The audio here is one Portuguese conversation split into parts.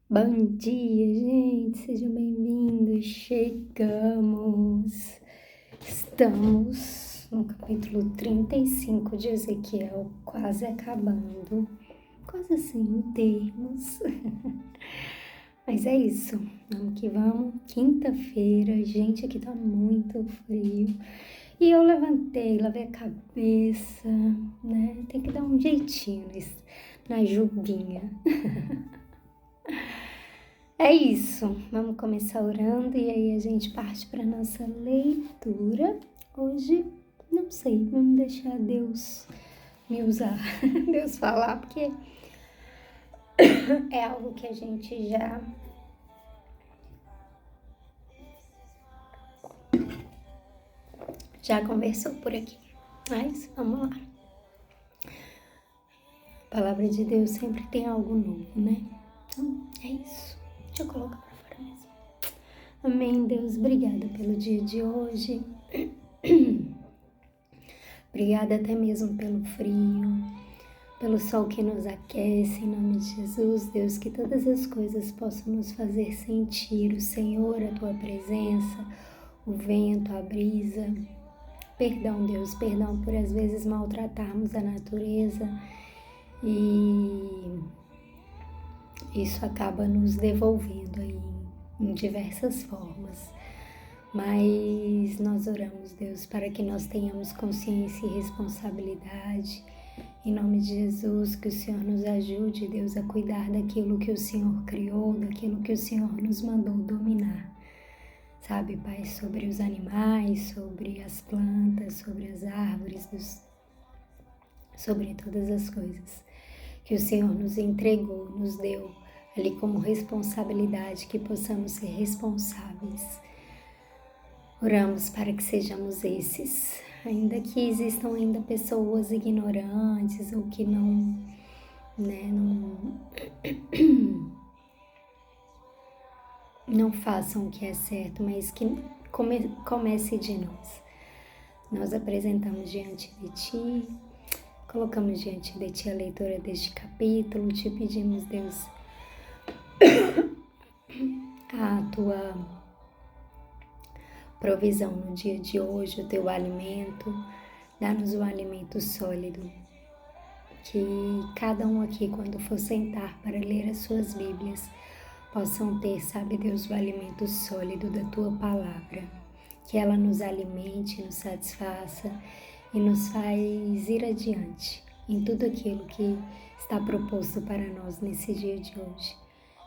Bom dia, gente, sejam bem-vindos. Estamos no capítulo 35 de Ezequiel, quase acabando, quase assim, em termos. Mas é isso, vamos que vamos. Quinta-feira, gente, aqui tá muito frio. E eu levantei, lavei a cabeça, né? Tem que dar um jeitinho na jubinha. É isso, vamos começar orando e aí a gente parte para nossa leitura. Hoje, não sei, vamos deixar Deus me usar, Deus falar, porque é algo que a gente já conversou por aqui. Mas vamos lá. A palavra de Deus sempre tem algo novo, né? Então, é isso. Deixa eu colocar para fora mesmo. Amém, Deus. Obrigada pelo dia de hoje. Obrigada até mesmo pelo frio, pelo sol que nos aquece, em nome de Jesus, Deus, que todas as coisas possam nos fazer sentir o Senhor, a Tua presença, o vento, a brisa. Perdão, Deus, perdão por às vezes maltratarmos a natureza e isso acaba nos devolvendo aí em diversas formas. Mas nós oramos, Deus, para que nós tenhamos consciência e responsabilidade. Em nome de Jesus, que o Senhor nos ajude, Deus, a cuidar daquilo que o Senhor criou, daquilo que o Senhor nos mandou dominar. Sabe, Pai, sobre os animais, sobre as plantas, sobre as árvores, sobre todas as coisas que o Senhor nos entregou, nos deu ali como responsabilidade, que possamos ser responsáveis. Oramos para que sejamos esses, ainda que existam ainda pessoas ignorantes ou que não façam o que é certo, mas que comece de nós. Nós apresentamos diante de Ti, colocamos diante de Ti a leitura deste capítulo, Te pedimos, Deus, a Tua provisão no dia de hoje, o Teu alimento, dá-nos o alimento sólido, que cada um aqui, quando for sentar para ler as suas Bíblias, possam ter, sabe, Deus, o alimento sólido da Tua Palavra, que ela nos alimente, nos satisfaça e nos faz ir adiante em tudo aquilo que está proposto para nós nesse dia de hoje.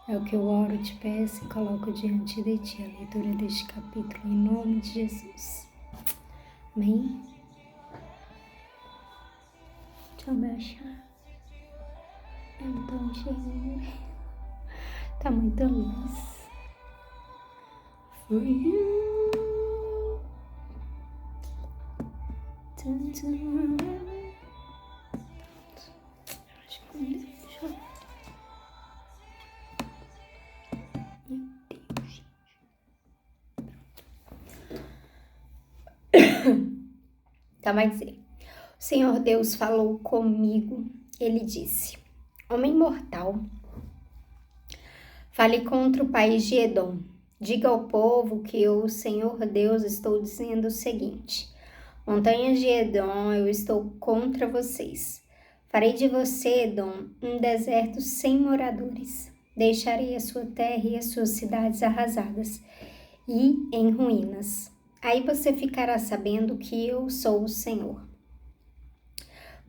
É o que eu oro, te peço e coloco diante de Ti a leitura deste capítulo, em nome de Jesus. Amém? Deixa eu baixar. Eu não tô enxergando. Tá muita luz. For you. Acho que não deixa. Meu Deus, gente. Tá, vai dizer. O Senhor Deus falou comigo. Ele disse: Homem mortal, fale contra o país de Edom. Diga ao povo que eu, o Senhor Deus, estou dizendo o seguinte: Montanhas de Edom, eu estou contra vocês. Farei de você, Edom, um deserto sem moradores. Deixarei a sua terra e as suas cidades arrasadas e em ruínas. Aí você ficará sabendo que eu sou o Senhor.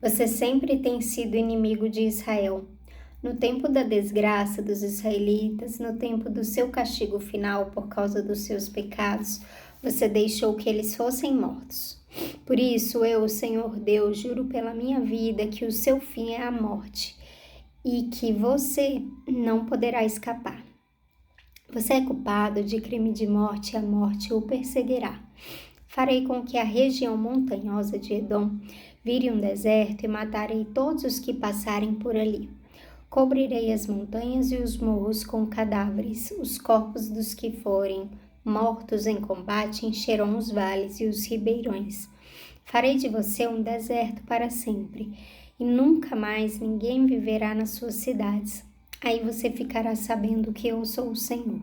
Você sempre tem sido inimigo de Israel. No tempo da desgraça dos israelitas, no tempo do seu castigo final por causa dos seus pecados, você deixou que eles fossem mortos. Por isso, eu, o Senhor Deus, juro pela minha vida que o seu fim é a morte e que você não poderá escapar. Você é culpado de crime de morte e a morte o perseguirá. Farei com que a região montanhosa de Edom vire um deserto e matarei todos os que passarem por ali. Cobrirei as montanhas e os morros com cadáveres, os corpos dos que forem mortos em combate encherão os vales e os ribeirões. Farei de você um deserto para sempre, e nunca mais ninguém viverá nas suas cidades. aí você ficará sabendo que eu sou o Senhor.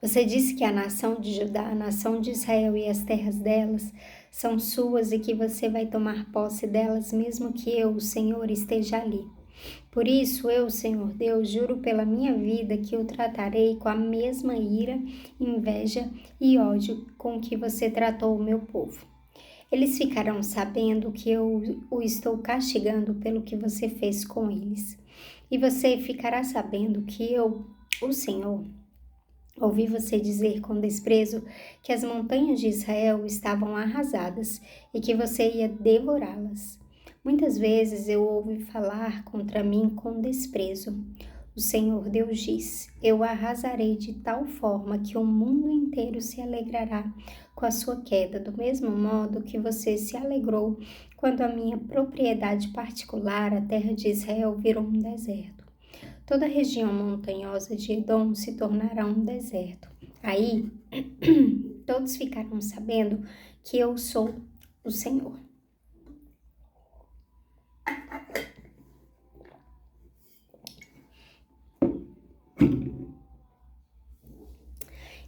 Você disse que a nação de Judá, a nação de Israel e as terras delas são suas e que você vai tomar posse delas mesmo que eu, o Senhor, esteja ali. Por isso, eu, Senhor Deus, juro pela minha vida que eu tratarei com a mesma ira, inveja e ódio com que você tratou o meu povo. Eles ficarão sabendo que eu o estou castigando pelo que você fez com eles. E você ficará sabendo que eu, o Senhor, ouvi você dizer com desprezo que as montanhas de Israel estavam arrasadas e que você ia devorá-las. Muitas vezes eu ouvi falar contra mim com desprezo. O Senhor Deus diz: eu arrasarei de tal forma que o mundo inteiro se alegrará com a sua queda, do mesmo modo que você se alegrou quando a minha propriedade particular, a terra de Israel, virou um deserto. Toda a região montanhosa de Edom se tornará um deserto. Aí, todos ficarão sabendo que eu sou o Senhor.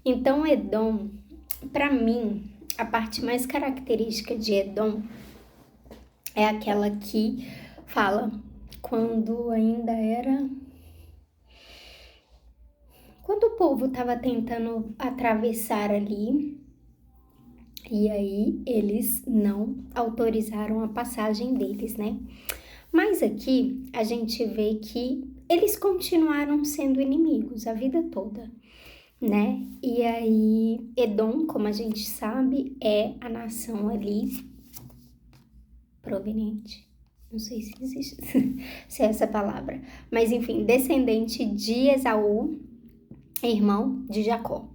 Então, Edom, para mim, a parte mais característica de Edom é aquela que fala quando ainda era... Quando o povo estava tentando atravessar ali, e aí eles não autorizaram a passagem deles, né? Mas aqui a gente vê que eles continuaram sendo inimigos a vida toda, né? E aí Edom, como a gente sabe, é a nação ali proveniente, não sei se existe se é essa palavra, mas enfim, descendente de Esaú, irmão de Jacó,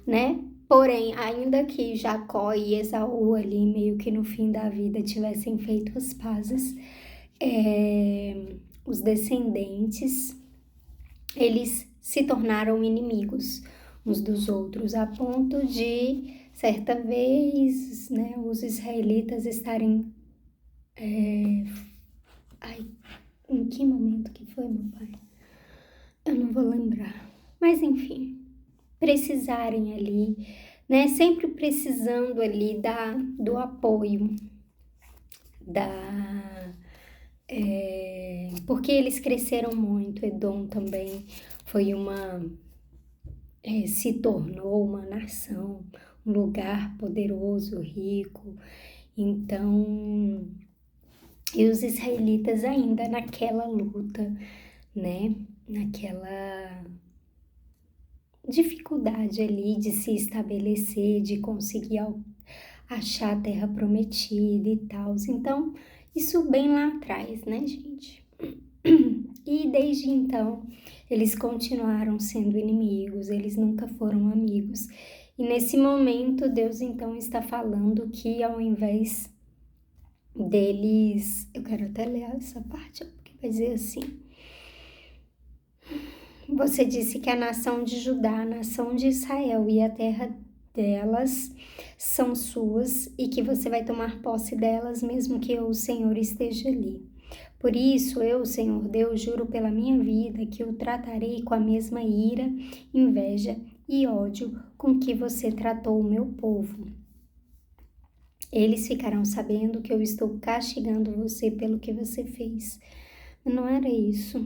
né? Porém, ainda que Jacó e Esaú ali meio que no fim da vida tivessem feito as pazes, os descendentes, eles se tornaram inimigos uns dos outros, a ponto de, certa vez, né, os israelitas estarem... Ai, em que momento que foi, meu pai? Eu não vou lembrar. Mas, enfim, precisarem ali, né, sempre precisando ali do apoio, porque eles cresceram muito. Edom também foi se tornou uma nação, um lugar poderoso, rico. Então, e os israelitas ainda naquela luta, né, naquela dificuldade ali de se estabelecer, de conseguir achar a terra prometida e tal. Então, isso bem lá atrás, né, gente? E desde então, eles continuaram sendo inimigos, eles nunca foram amigos. E nesse momento, Deus então está falando que ao invés deles... Eu quero até ler essa parte, porque vai dizer assim: você disse que a nação de Judá, a nação de Israel e a terra delas são suas e que você vai tomar posse delas mesmo que eu, o Senhor, esteja ali. Por isso, eu, Senhor Deus, juro pela minha vida que eu tratarei com a mesma ira, inveja e ódio com que você tratou o meu povo. Eles ficarão sabendo que eu estou castigando você pelo que você fez. Não era isso.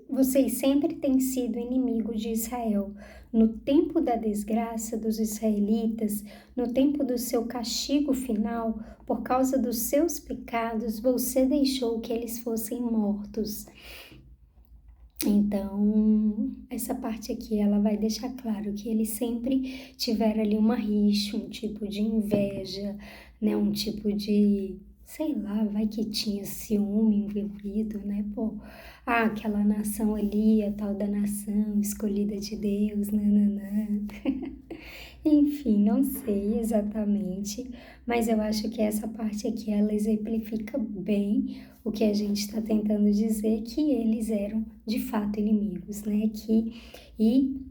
Vocês sempre têm sido inimigo de Israel. No tempo da desgraça dos israelitas, no tempo do seu castigo final, por causa dos seus pecados, você deixou que eles fossem mortos. Então, essa parte aqui, ela vai deixar claro que eles sempre tiveram ali uma rixa, um tipo de inveja, né? Um tipo de... sei lá, vai que tinha ciúme envolvido, né? Pô, aquela nação ali, a tal da nação escolhida de Deus, nananã. Enfim, não sei exatamente, mas eu acho que essa parte aqui, ela exemplifica bem o que a gente está tentando dizer, que eles eram de fato inimigos, né? E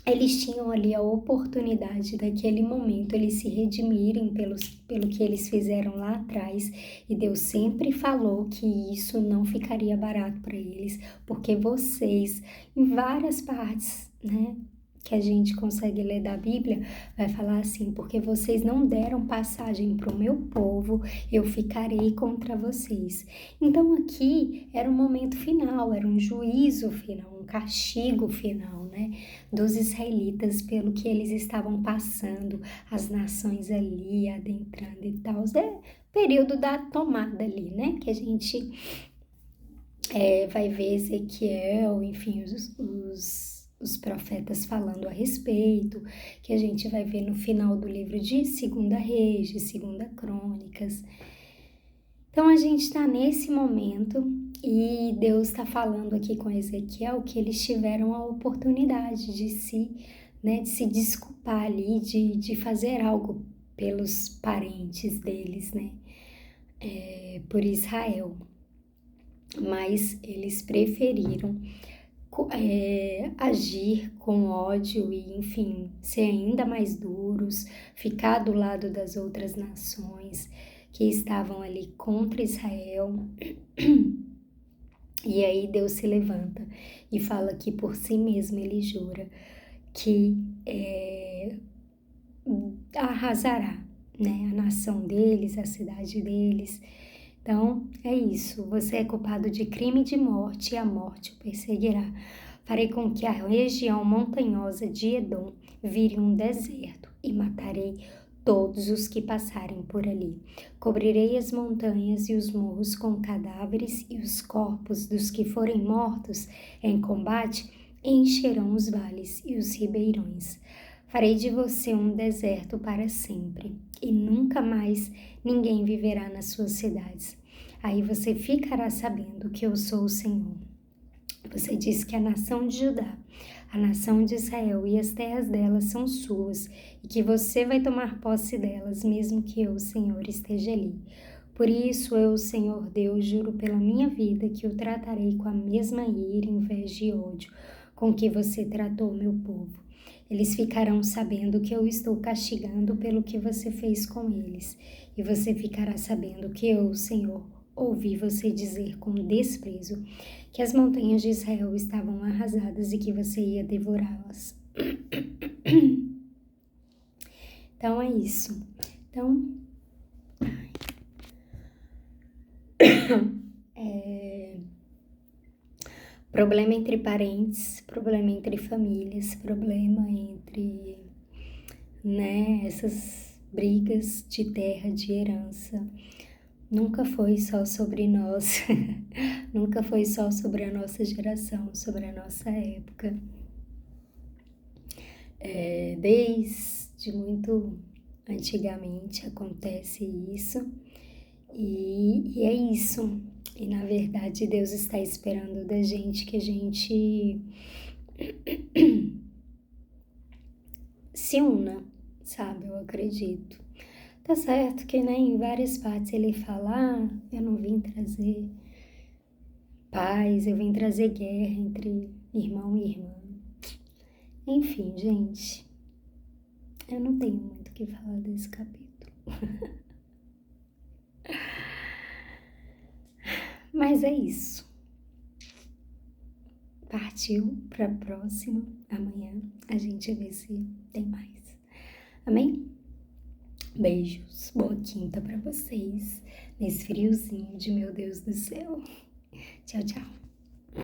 eles tinham ali a oportunidade daquele momento eles se redimirem pelo que eles fizeram lá atrás, e Deus sempre falou que isso não ficaria barato para eles, porque vocês, em várias partes, né, que a gente consegue ler da Bíblia, vai falar assim: porque vocês não deram passagem para o meu povo, eu ficarei contra vocês. Então aqui era um momento final, era um juízo final, um castigo final, né, dos israelitas pelo que eles estavam passando, as nações ali adentrando e tal. É período da tomada ali, né, que a gente vai ver Ezequiel, enfim, os profetas falando a respeito, que a gente vai ver no final do livro de 2 Reis, de 2 Crônicas. Então a gente está nesse momento e Deus está falando aqui com Ezequiel que eles tiveram a oportunidade de se desculpar ali, de fazer algo pelos parentes deles, né, por Israel. Mas eles preferiram agir com ódio e, enfim, ser ainda mais duros, ficar do lado das outras nações que estavam ali contra Israel. E aí Deus se levanta e fala que por si mesmo ele jura que arrasará, né, a nação deles, a cidade deles. Então, é isso. Você é culpado de crime de morte e a morte o perseguirá. Farei com que a região montanhosa de Edom vire um deserto e matarei todos os que passarem por ali. Cobrirei as montanhas e os morros com cadáveres, e os corpos dos que forem mortos em combate encherão os vales e os ribeirões. Farei de você um deserto para sempre, e nunca mais ninguém viverá nas suas cidades. Aí você ficará sabendo que eu sou o Senhor. Você diz que a nação de Judá, a nação de Israel e as terras delas são suas, e que você vai tomar posse delas, mesmo que eu, Senhor, esteja ali. Por isso eu, Senhor Deus, juro pela minha vida que o tratarei com a mesma ira em vez de ódio com que você tratou meu povo. Eles ficarão sabendo que eu estou castigando pelo que você fez com eles, e você ficará sabendo que eu, Senhor, ouvi você dizer com desprezo que as montanhas de Israel estavam arrasadas e que você ia devorá-las. Então é isso. Então, problema entre parentes, problema entre famílias, problema entre, né, essas brigas de terra, de herança. Nunca foi só sobre nós, nunca foi só sobre a nossa geração, sobre a nossa época. Desde muito antigamente acontece isso, e é isso. E na verdade Deus está esperando da gente que a gente se una, sabe? Eu acredito. Tá certo que, né, em várias partes ele fala: eu não vim trazer paz, eu vim trazer guerra entre irmão e irmã. Enfim, gente, eu não tenho muito o que falar desse capítulo. Mas é isso. Partiu para a próxima. Amanhã a gente vê se tem mais. Amém? Beijos. Boa quinta para vocês. Nesse friozinho de meu Deus do céu. Tchau, tchau.